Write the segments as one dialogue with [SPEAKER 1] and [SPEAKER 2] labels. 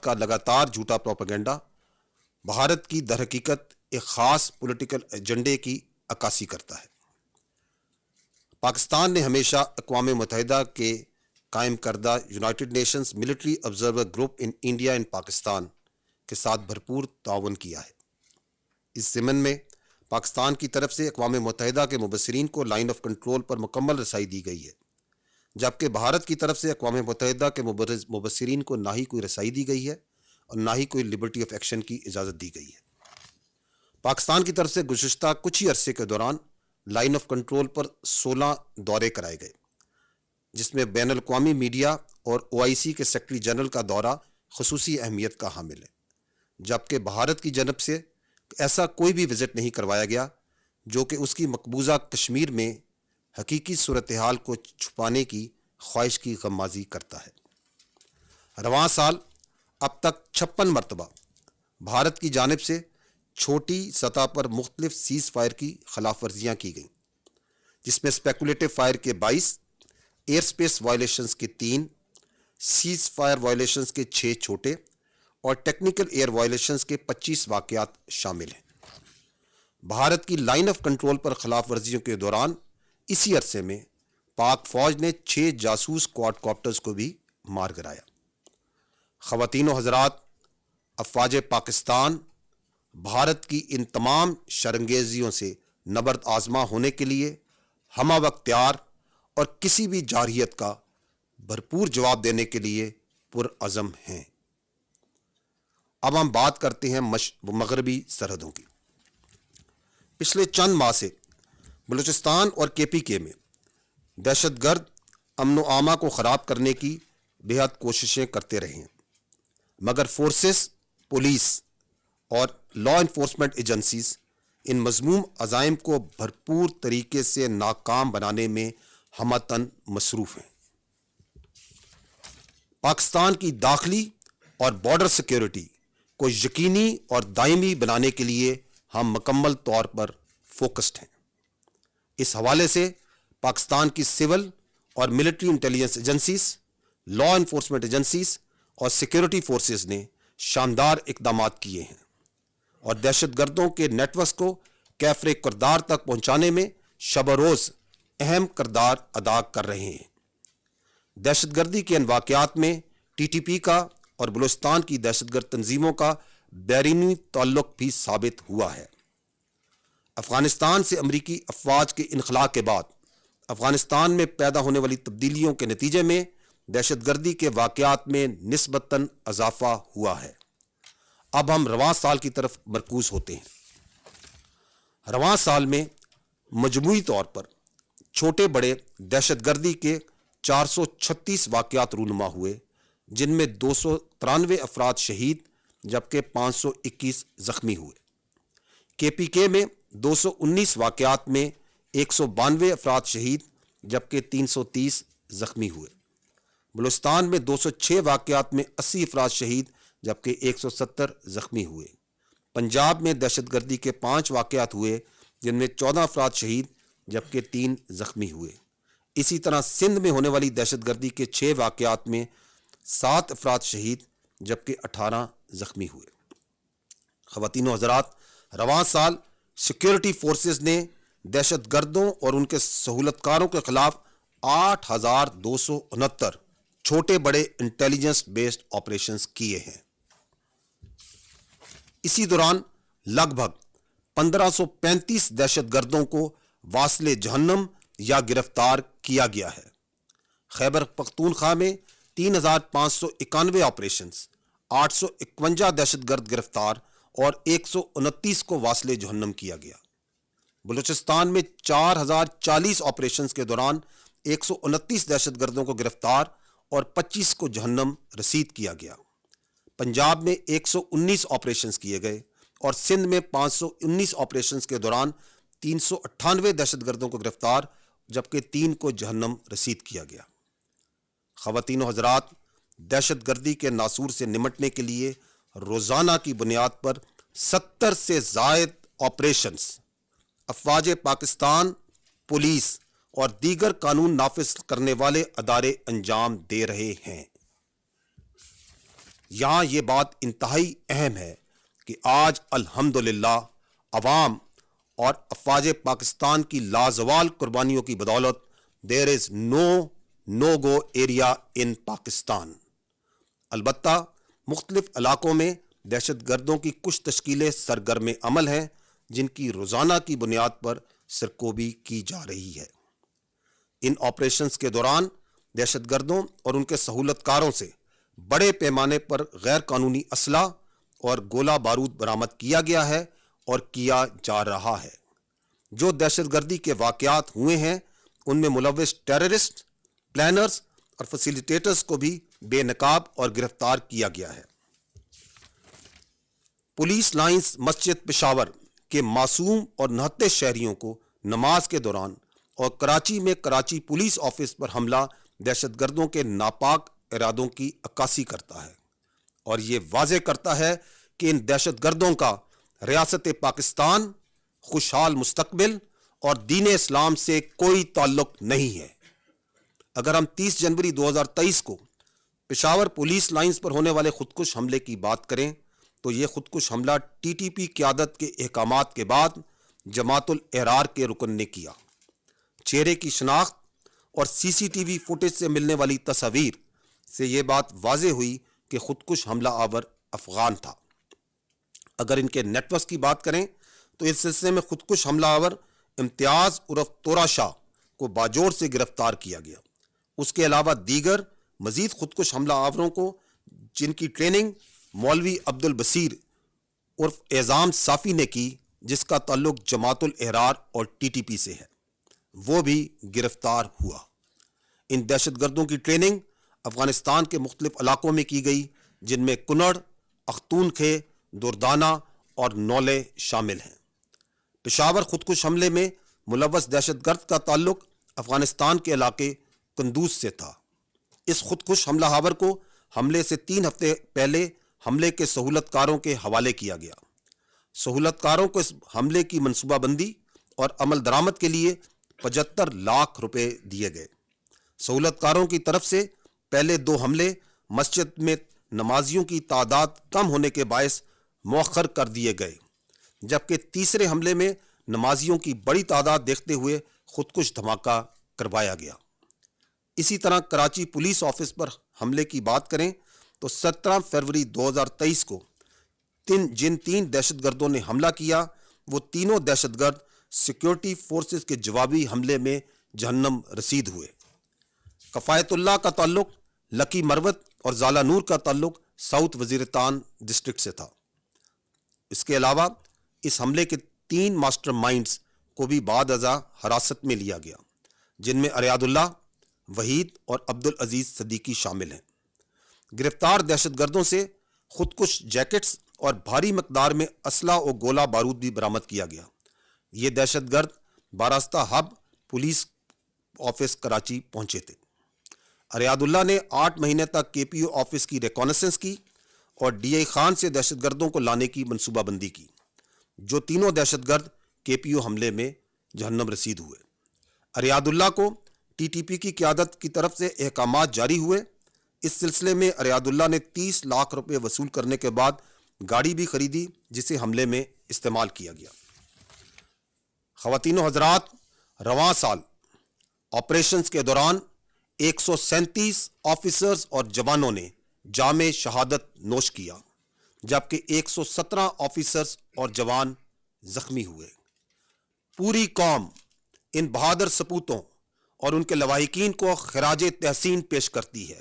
[SPEAKER 1] کا لگاتار جھوٹا پروپیگنڈا بھارت کی درحقیقت ایک خاص پولیٹیکل ایجنڈے کی عکاسی کرتا ہے۔ پاکستان نے ہمیشہ اقوام متحدہ کے قائم کردہ United nations military observer group in India and Pakistan کے ساتھ بھرپور تعاون کیا ہے۔ اس ضمن میں پاکستان کی طرف سے اقوام متحدہ کے مبصرین کو لائن آف کنٹرول پر مکمل رسائی دی گئی ہے، جبکہ بھارت کی طرف سے اقوام متحدہ کے مبصرین کو نہ ہی کوئی رسائی دی گئی ہے اور نہ ہی کوئی لبرٹی آف ایکشن کی اجازت دی گئی ہے۔ پاکستان کی طرف سے گزشتہ کچھ ہی عرصے کے دوران لائن آف کنٹرول پر 16 دورے کرائے گئے، جس میں بین الاقوامی میڈیا اور OIC کے سیکرٹری جنرل کا دورہ خصوصی اہمیت کا حامل ہے، جبکہ بھارت کی جانب سے ایسا کوئی بھی وزٹ نہیں کروایا گیا جو کہ اس کی مقبوضہ کشمیر میں حقیقی صورتحال کو چھپانے کی خواہش کی غمازی کرتا ہے۔ رواں سال اب تک 56 مرتبہ بھارت کی جانب سے چھوٹی سطح پر مختلف سیز فائر کی خلاف ورزیاں کی گئیں، جس میں اسپیکولیٹو فائر کے 22، ایئر سپیس وائلیشنز کے 3، سیز فائر وائلیشنز کے 6 چھوٹے اور ٹیکنیکل ایئر وائلیشنز کے 25 واقعات شامل ہیں۔ بھارت کی لائن آف کنٹرول پر خلاف ورزیوں کے دوران اسی عرصے میں پاک فوج نے 6 جاسوس کوارڈ کاپٹرز کو بھی مار گرایا۔ خواتین و حضرات، افواج پاکستان بھارت کی ان تمام شرانگیزیوں سے نبرد آزما ہونے کے لیے ہمہ وقت تیار اور کسی بھی جارحیت کا بھرپور جواب دینے کے لیے پرعزم ہیں۔ اب ہم بات کرتے ہیں مغربی سرحدوں کی۔ پچھلے چند ماہ سے بلوچستان اور KPK میں دہشت گرد امن و امان کو خراب کرنے کی بے حد کوششیں کرتے رہے ہیں، مگر فورسز، پولیس اور لا انفورسمنٹ ایجنسیز ان مذموم عزائم کو بھرپور طریقے سے ناکام بنانے میں ہمہ مصروف ہیں۔ پاکستان کی داخلی اور بارڈر سیکیورٹی کو یقینی اور دائمی بنانے کے لیے ہم مکمل طور پر فوکسڈ ہیں۔ اس حوالے سے پاکستان کی سول اور military intelligence agencies, law enforcement agencies اور سیکیورٹی فورسز نے شاندار اقدامات کیے ہیں اور دہشت گردوں کے نیٹ ورکس کو کیفر کردار تک پہنچانے میں شب و روز اہم کردار ادا کر رہے ہیں۔ دہشت گردی کے ان واقعات میں TTP کا اور بلوچستان کی دہشت گرد تنظیموں کا بیرونی تعلق بھی ثابت ہوا ہے۔ افغانستان سے امریکی افواج کے انخلاء کے بعد افغانستان میں پیدا ہونے والی تبدیلیوں کے نتیجے میں دہشت گردی کے واقعات میں نسبتاً اضافہ ہوا ہے۔ اب ہم رواں سال کی طرف مرکوز ہوتے ہیں۔ رواں سال میں مجموعی طور پر چھوٹے بڑے دہشت گردی کے 436 واقعات رونما ہوئے، جن میں 293 افراد شہید جبکہ 521 زخمی ہوئے۔ KPK میں 219 واقعات میں 192 افراد شہید جبکہ 330 زخمی ہوئے۔ بلوچستان میں 206 واقعات میں 80 افراد شہید جبکہ 170 زخمی ہوئے۔ پنجاب میں دہشت گردی کے 5 واقعات ہوئے، جن میں 14 افراد شہید جبکہ 3 زخمی ہوئے۔ اسی طرح سندھ میں ہونے والی دہشت گردی کے 6 واقعات میں 7 افراد شہید جبکہ 18 زخمی ہوئے۔ خواتین و حضرات، رواں سال سیکیورٹی فورسز نے دہشت گردوں اور ان کے سہولت کاروں کے خلاف 8269 چھوٹے بڑے انٹیلیجنس بیسڈ آپریشنز کیے ہیں۔ اسی دوران لگ بھگ 1535 دہشت گردوں کو واصل جہنم یا گرفتار کیا گیا ہے۔ خیبر پختونخوا میں 3591 آپریشنز، 851 دہشت گرد گرفتار اور 129 کو واصل جہنم کیا گیا۔ بلوچستان میں 4040 آپریشنز کے دوران 129 دہشت گردوں کو گرفتار اور 25 کو جہنم رسید کیا گیا۔ پنجاب میں 119 آپریشنز کیے گئے اور سندھ میں 519 آپریشنز کے دوران 398 دہشت گردوں کو گرفتار جبکہ 3 کو جہنم رسید کیا گیا۔ خواتین و حضرات، دہشت گردی کے ناسور سے نمٹنے کے لیے روزانہ کی بنیاد پر 70 سے زائد آپریشنز افواج پاکستان، پولیس اور دیگر قانون نافذ کرنے والے ادارے انجام دے رہے ہیں۔ یہاں یہ بات انتہائی اہم ہے کہ آج الحمدللہ عوام اور افواج پاکستان کی لازوال قربانیوں کی بدولت دیر از نو گو ایریا ان پاکستان. البتہ مختلف علاقوں میں دہشت گردوں کی کچھ تشکیلیں سرگرم عمل ہیں جن کی روزانہ کی بنیاد پر سرکوبی کی جا رہی ہے. ان آپریشنز کے دوران دہشت گردوں اور ان کے سہولت کاروں سے بڑے پیمانے پر غیر قانونی اسلحہ اور گولہ بارود برآمد کیا گیا ہے اور کیا جا رہا ہے. جو دہشت گردی کے واقعات ہوئے ہیں ان میں ملوث ٹیررسٹ، پلانرز اور فیسیلیٹیٹرز کو بھی بے نقاب اور گرفتار کیا گیا ہے. پولیس لائنز مسجد پشاور کے معصوم اور نہتے شہریوں کو نماز کے دوران اور کراچی میں کراچی پولیس آفس پر حملہ دہشت گردوں کے ناپاک ارادوں کی عکاسی کرتا ہے اور یہ واضح کرتا ہے کہ ان دہشت گردوں کا ریاست پاکستان، خوشحال مستقبل اور دین اسلام سے کوئی تعلق نہیں ہے. اگر ہم 30 جنوری 2023 کو پشاور پولیس لائنز پر ہونے والے خودکش حملے کی بات کریں تو یہ خودکش حملہ ٹی ٹی پی قیادت کے احکامات کے بعد جماعت الاحرار کے رکن نے کیا. چہرے کی شناخت اور سی سی ٹی وی فوٹیج سے ملنے والی تصاویر سے یہ بات واضح ہوئی کہ خودکش حملہ آور افغان تھا. اگر ان کے نیٹ ورک کی بات کریں تو اس سلسلے میں خودکش حملہ آور امتیاز عرف تورا شاہ کو باجوڑ سے گرفتار کیا گیا. اس کے علاوہ دیگر مزید خودکش حملہ آوروں کو جن کی ٹریننگ مولوی عبد البصیر عرف اعظام صافی نے کی، جس کا تعلق جماعت الاحرار اور ٹی ٹی پی سے ہے، وہ بھی گرفتار ہوا. ان دہشت گردوں کی ٹریننگ افغانستان کے مختلف علاقوں میں کی گئی جن میں کنڑ، اختون خے، دردانہ اور نولے شامل ہیں. پشاور خودکش حملے میں ملوث دہشت گرد کا تعلق افغانستان کے علاقے قندوز سے تھا. اس خودکش حملہ آور کو حملے سے 3 ہفتے پہلے حملے کے سہولت کاروں کے حوالے کیا گیا. سہولت کاروں کو اس حملے کی منصوبہ بندی اور عمل درآمد کے لیے 75 لاکھ روپے دیے گئے. سہولت کاروں کی طرف سے پہلے 2 حملے مسجد میں نمازیوں کی تعداد کم ہونے کے باعث مؤخر کر دیے گئے، جبکہ تیسرے حملے میں نمازیوں کی بڑی تعداد دیکھتے ہوئے خودکش دھماکہ کروایا گیا. اسی طرح کراچی پولیس آفس پر حملے کی بات کریں تو 17 فروری 2023 کو جن 3 دہشت گردوں نے حملہ کیا وہ تینوں دہشت گرد سیکیورٹی فورسز کے جوابی حملے میں جہنم رسید ہوئے. کفایت اللہ کا تعلق لکی مروت اور زالہ نور کا تعلق ساؤتھ وزیرستان ڈسٹرکٹ سے تھا. اس کے علاوہ اس حملے کے 3 ماسٹر مائنڈز کو بھی بعد ازاں حراست میں لیا گیا، جن میں اریاد اللہ، وحید اور عبد العزیز صدیقی شامل ہیں. گرفتار دہشت گردوں سے خودکش جیکٹس اور بھاری مقدار میں اسلحہ اور گولہ بارود بھی برآمد کیا گیا. یہ دہشت گرد باراستہ ہب پولیس آفس کراچی پہنچے تھے. اریاد اللہ نے 8 مہینے تک کے پی او آفس کی ریکانیسنس کی اور ڈی آئی خان سے دہشت گردوں کو لانے کی منصوبہ بندی کی. جو تینوں دہشت گرد کے پی او حملے میں جہنم رسید ہوئے. اریاد اللہ کو ٹی ٹی پی کی قیادت کی طرف سے احکامات جاری ہوئے. اس سلسلے میں اریاد اللہ نے 30 لاکھ روپے وصول کرنے کے بعد گاڑی بھی خریدی جسے حملے میں استعمال کیا گیا. خواتین و حضرات، رواں سال آپریشنز کے دوران 137 آفیسرز اور جوانوں نے جام شہادت نوش کیا، جبکہ 117 آفیسرز اور جوان زخمی ہوئے. پوری قوم ان بہادر سپوتوں اور ان کے لواحقین کو خراج تحسین پیش کرتی ہے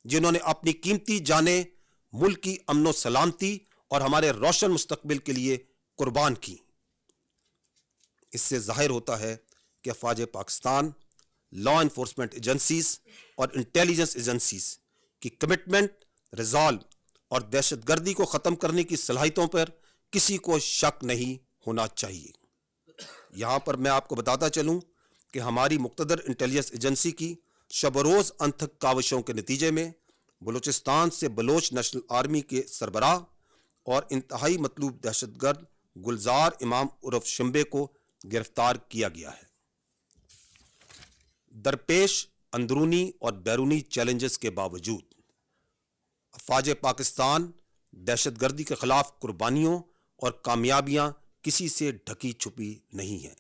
[SPEAKER 1] جنہوں نے اپنی قیمتی جانیں ملک کی امن و سلامتی اور ہمارے روشن مستقبل کے لیے قربان کی. اس سے ظاہر ہوتا ہے کہ افواج پاکستان، لا انفورسمنٹ ایجنسیز اور انٹیلیجنس ایجنسیز کی کمٹمنٹ، ریزالو اور دہشت گردی کو ختم کرنے کی صلاحیتوں پر کسی کو شک نہیں ہونا چاہیے. یہاں پر میں آپ کو بتاتا چلوں کہ ہماری مقتدر انٹیلیجنس ایجنسی کی شب و روز انتھک کاوشوں کے نتیجے میں بلوچستان سے بلوچ نیشنل آرمی کے سربراہ اور انتہائی مطلوب دہشت گرد گلزار امام عرف شمبے کو گرفتار کیا گیا ہے. درپیش اندرونی اور بیرونی چیلنجز کے باوجود افواج پاکستان دہشت گردی کے خلاف قربانیوں اور کامیابیاں کسی سے ڈھکی چھپی نہیں ہیں۔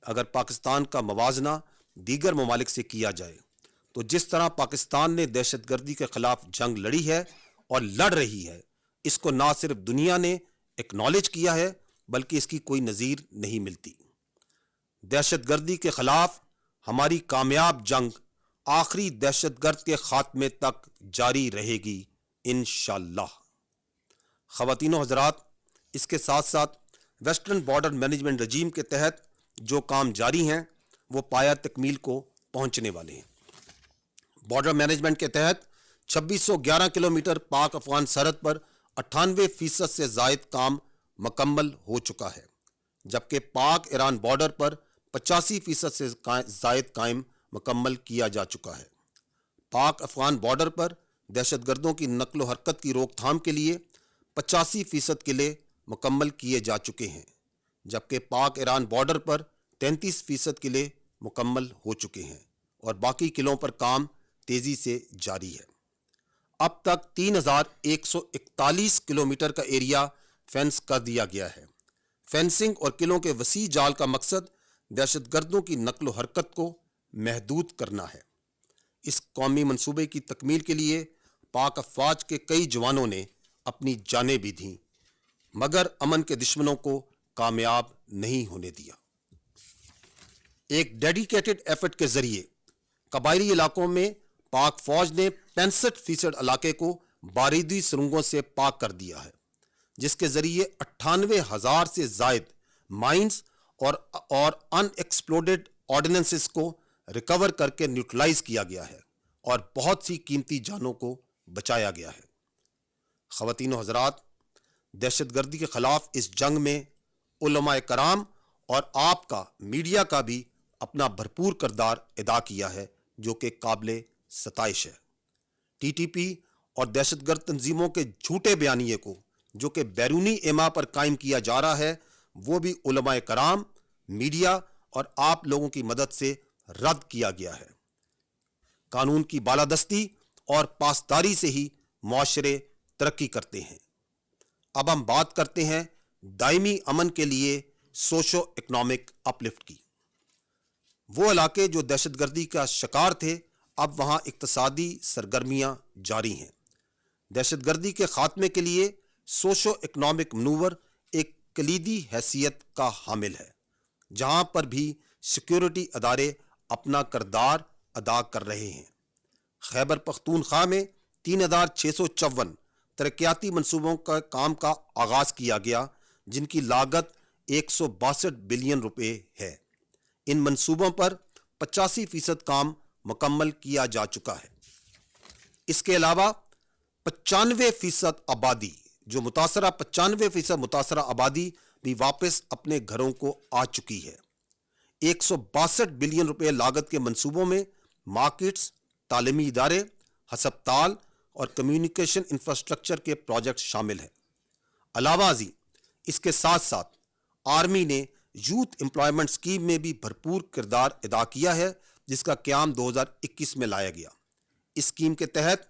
[SPEAKER 1] اگر پاکستان کا موازنہ دیگر ممالک سے کیا جائے تو جس طرح پاکستان نے دہشت گردی کے خلاف جنگ لڑی ہے اور لڑ رہی ہے، اس کو نہ صرف دنیا نے ایکنالج کیا ہے بلکہ اس کی کوئی نظیر نہیں ملتی۔ دہشت گردی کے خلاف ہماری کامیاب جنگ آخری دہشت گرد کے خاتمے تک جاری رہے گی انشاءاللہ۔ خواتین و حضرات، اس کے ساتھ ساتھ ویسٹرن بارڈر مینجمنٹ رجیم کے تحت جو کام جاری ہیں وہ پایہ تکمیل کو پہنچنے والے ہیں۔ بارڈر مینجمنٹ کے تحت 2611 کلومیٹر پاک افغان سرحد پر 98% سے زائد کام مکمل ہو چکا ہے، جبکہ پاک ایران بارڈر پر 85% سے زائد کام مکمل کیا جا چکا ہے۔ پاک افغان بارڈر پر دہشت گردوں کی نقل و حرکت کی روک تھام کے لیے 85% قلعے مکمل کیے جا چکے ہیں، جبکہ پاک ایران بارڈر پر 33% قلعے مکمل ہو چکے ہیں اور باقی قلعوں پر کام تیزی سے جاری ہے۔ اب تک 3141 کلومیٹر کا ایریا فینس کر دیا گیا ہے۔ فینسنگ اور قلعوں کے وسیع جال کا مقصد دہشت گردوں کی نقل و حرکت کو محدود کرنا ہے۔ اس قومی منصوبے کی تکمیل کے لیے پاک افواج کے کئی جوانوں نے اپنی جانیں بھی دیں، مگر امن کے دشمنوں کو کامیاب نہیں ہونے دیا۔ ایک ڈیڈیکیٹڈ ایفرٹ کے ذریعے قبائلی علاقوں میں پاک فوج نے 65% علاقے کو باریدی سرنگوں سے پاک کر دیا ہے، جس کے ذریعے 98,000 سے زائد مائنز اور ان ایکسپلوڈڈ آرڈیننسز کو ریکور کر کے نیوٹرلائز کیا گیا ہے اور بہت سی قیمتی جانوں کو بچایا گیا ہے۔ خواتین و حضرات، دہشت گردی کے خلاف اس جنگ میں علماء کرام اور آپ کا میڈیا کا بھی اپنا بھرپور کردار ادا کیا ہے، جو کہ قابل ستائش ہے۔ ٹی ٹی پی اور دہشت گرد تنظیموں کے جھوٹے بیانیے کو جو کہ بیرونی ایما پر قائم کیا جا رہا ہے، وہ بھی علماء کرام، میڈیا اور آپ لوگوں کی مدد سے رد کیا گیا ہے۔ قانون کی بالادستی اور پاسداری سے ہی معاشرے ترقی کرتے ہیں۔ اب ہم بات کرتے ہیں دائمی امن کے لیے سوشو اکنامک اپلفٹ کی۔ وہ علاقے جو دہشت گردی کا شکار تھے، اب وہاں اقتصادی سرگرمیاں جاری ہیں۔ دہشت گردی کے خاتمے کے لیے سوشو اکنامک منور ایک کلیدی حیثیت کا حامل ہے، جہاں پر بھی سیکیورٹی ادارے اپنا کردار ادا کر رہے ہیں۔ خیبر پختونخوا میں 3654 ترقیاتی منصوبوں کا کام کا آغاز کیا گیا، جن کی لاگت 162 بلین روپے ہے۔ ان منصوبوں پر 85% کام مکمل کیا جا چکا ہے۔ اس کے علاوہ 95% آبادی جو 95% متاثرہ آبادی بھی واپس اپنے گھروں کو آ چکی ہے۔ 162 بلین روپے لاگت کے منصوبوں میں مارکیٹس، تعلیمی ادارے، ہسپتال اور کمیونیکیشن انفراسٹرکچر کے پروجیکٹ شامل ہیں۔ علاوہ ازیں اس کے ساتھ ساتھ آرمی نے یوتھ امپلائمنٹ اسکیم میں بھی بھرپور کردار ادا کیا ہے، جس کا قیام 2021 میں لایا گیا۔ اس اسکیم کے تحت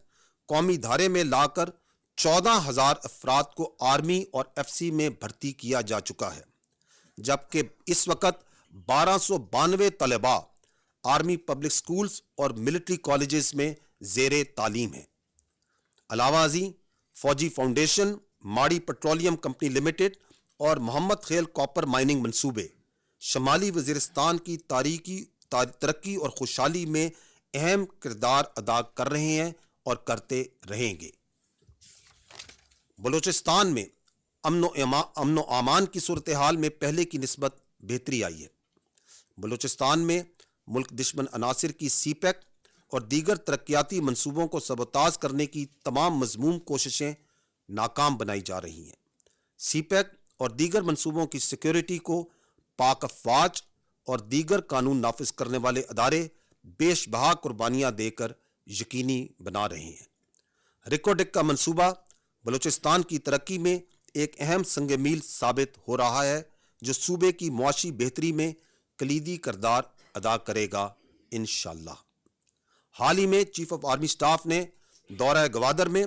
[SPEAKER 1] قومی دھارے میں لا کر 14,000 افراد کو آرمی اور ایف سی میں بھرتی کیا جا چکا ہے، جبکہ اس وقت 1292 طلباء آرمی پبلک سکولز اور ملٹری کالجز میں زیر تعلیم ہیں۔ علاوہ ازیں فوجی فاؤنڈیشن، ماڑی پیٹرولیم کمپنی لمیٹڈ اور محمد خیل کاپر مائننگ منصوبے شمالی وزیرستان کی ترقی اور خوشحالی میں اہم کردار ادا کر رہے ہیں اور کرتے رہیں گے۔ بلوچستان میں امن و امان کی صورتحال میں پہلے کی نسبت بہتری آئی ہے۔ بلوچستان میں ملک دشمن عناصر کی سی پیک اور دیگر ترقیاتی منصوبوں کو سبوتاژ کرنے کی تمام مذموم کوششیں ناکام بنائی جا رہی ہیں۔ سی پیک اور دیگر منصوبوں کی سیکیورٹی کو پاک افواج اور دیگر قانون نافذ کرنے والے ادارے بیش بہا قربانیاں دے کر یقینی بنا رہے ہیں۔ ریکوڈک کا منصوبہ بلوچستان کی ترقی میں ایک اہم سنگ میل ثابت ہو رہا ہے، جو صوبے کی معاشی بہتری میں کلیدی کردار ادا کرے گا انشاءاللہ۔ حال ہی میں چیف آف آرمی سٹاف نے دورہ گوادر میں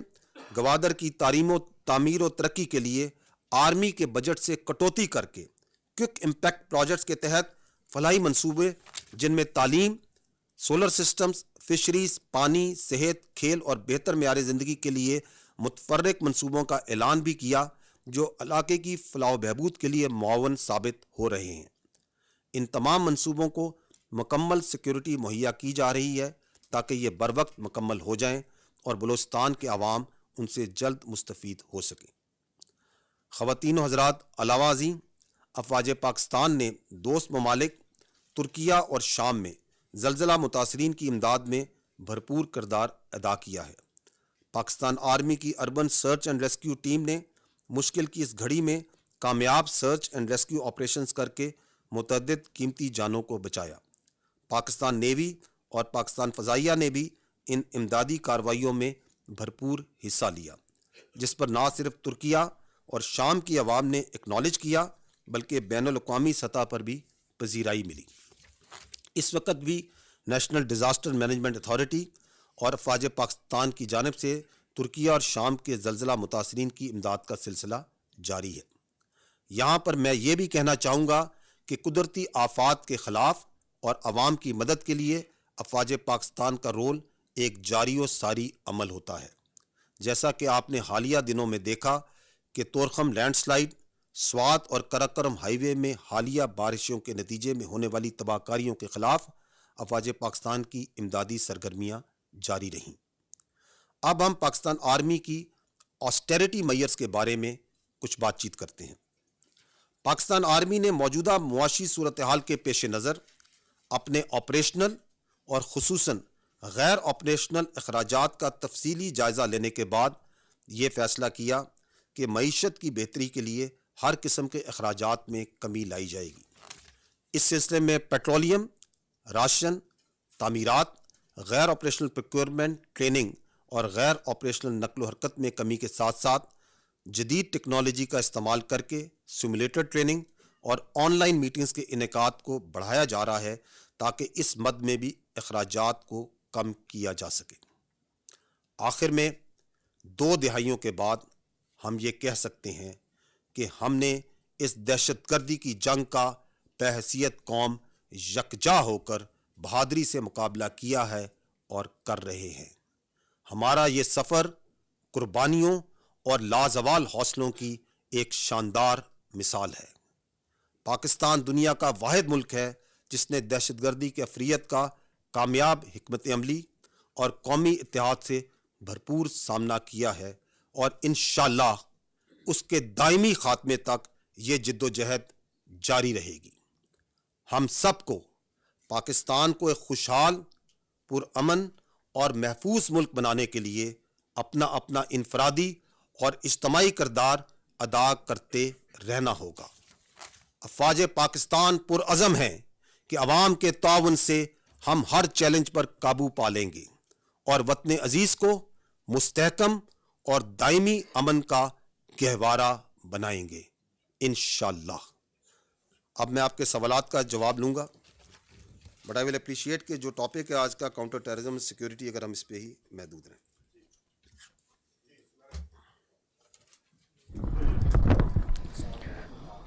[SPEAKER 1] گوادر کی تعمیر و ترقی کے لیے آرمی کے بجٹ سے کٹوتی کر کے کوئک امپیکٹ پروجیکٹس کے تحت فلاحی منصوبے جن میں تعلیم، سولر سسٹمز، فشریز، پانی، صحت، کھیل اور بہتر معیار زندگی کے لیے متفرق منصوبوں کا اعلان بھی کیا جو علاقے کی فلاح و بہبود کے لیے معاون ثابت ہو رہے ہیں۔ ان تمام منصوبوں کو مکمل سیکیورٹی مہیا کی جا رہی ہے تاکہ یہ بروقت مکمل ہو جائیں اور بلوچستان کے عوام ان سے جلد مستفید ہو سکیں۔ خواتین و حضرات، علاوہ ازیں افواج پاکستان نے دوست ممالک ترکیہ اور شام میں زلزلہ متاثرین کی امداد میں بھرپور کردار ادا کیا ہے۔ پاکستان آرمی کی urban search and rescue team نے مشکل کی اس گھڑی میں کامیاب سرچ اینڈ ریسکیو آپریشنز کر کے متعدد قیمتی جانوں کو بچایا۔ پاکستان نیوی اور پاکستان فضائیہ نے بھی ان امدادی کارروائیوں میں بھرپور حصہ لیا، جس پر نہ صرف ترکیہ اور شام کی عوام نے اکنالج کیا بلکہ بین الاقوامی سطح پر بھی پذیرائی ملی۔ اس وقت بھی نیشنل ڈیزاسٹر مینجمنٹ اتھارٹی اور افواج پاکستان کی جانب سے ترکیہ اور شام کے زلزلہ متاثرین کی امداد کا سلسلہ جاری ہے۔ یہاں پر میں یہ بھی کہنا چاہوں گا کہ قدرتی آفات کے خلاف اور عوام کی مدد کے لیے افواج پاکستان کا رول ایک جاری و ساری عمل ہوتا ہے۔ جیسا کہ آپ نے حالیہ دنوں میں دیکھا کہ طورخم لینڈ سلائیڈ، سوات اور کراکرم ہائی وے میں حالیہ بارشوں کے نتیجے میں ہونے والی تباہ کاریوں کے خلاف افواج پاکستان کی امدادی سرگرمیاں جاری رہیں۔ اب ہم پاکستان آرمی کی آسٹیرٹی میئرز کے بارے میں کچھ بات چیت کرتے ہیں۔ پاکستان آرمی نے موجودہ معاشی صورتحال کے پیش نظر اپنے آپریشنل اور خصوصاً غیر آپریشنل اخراجات کا تفصیلی جائزہ لینے کے بعد یہ فیصلہ کیا کہ معیشت کی بہتری کے لیے ہر قسم کے اخراجات میں کمی لائی جائے گی۔ اس سلسلے میں پیٹرولیم، راشن، تعمیرات، غیر آپریشنل پروکیورمنٹ، ٹریننگ اور غیر آپریشنل نقل و حرکت میں کمی کے ساتھ ساتھ جدید ٹیکنالوجی کا استعمال کر کے سیمولیٹر ٹریننگ اور آن لائن میٹنگز کے انعقاد کو بڑھایا جا رہا ہے تاکہ اس مد میں بھی اخراجات کو کم کیا جا سکے۔ آخر میں 2 دہائیوں کے بعد ہم یہ کہہ سکتے ہیں کہ ہم نے اس دہشت گردی کی جنگ کا بحیثیت قوم یکجا ہو کر بہادری سے مقابلہ کیا ہے اور کر رہے ہیں۔ ہمارا یہ سفر قربانیوں اور لازوال حوصلوں کی ایک شاندار مثال ہے۔ پاکستان دنیا کا واحد ملک ہے جس نے دہشت گردی کے عفریت کا کامیاب حکمت عملی اور قومی اتحاد سے بھرپور سامنا کیا ہے، اور انشاءاللہ اس کے دائمی خاتمے تک یہ جد و جہد جاری رہے گی۔ ہم سب کو پاکستان کو ایک خوشحال، پرامن اور محفوظ ملک بنانے کے لیے اپنا اپنا انفرادی اور اجتماعی کردار ادا کرتے رہنا ہوگا۔ افواج پاکستان پرعزم ہیں کہ عوام کے تعاون سے ہم ہر چیلنج پر قابو پا لیں گے اور وطن عزیز کو مستحکم اور دائمی امن کا گہوارہ بنائیں گے انشاءاللہ۔ اب میں آپ کے سوالات کا جواب لوں گا، بٹ آئی ول اپریشیٹ کہ جو ٹاپک ہے آج کا کاؤنٹر ٹیررزم سیکیورٹی، اگر ہم اس پہ ہی محدود رہیں۔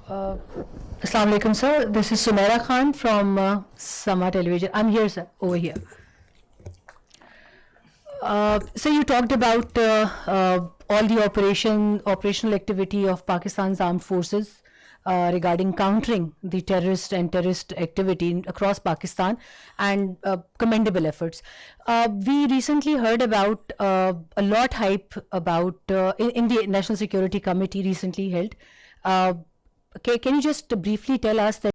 [SPEAKER 2] Assalamu alaikum, sir. This is Sumaira Khan from Sama Television. I'm here, sir, over here. So you talked about all the operational activity of Pakistan's armed forces regarding countering the terrorist activity across Pakistan, and commendable efforts. We recently heard about a lot hype about in the National Security Committee recently held. Can you just briefly tell us that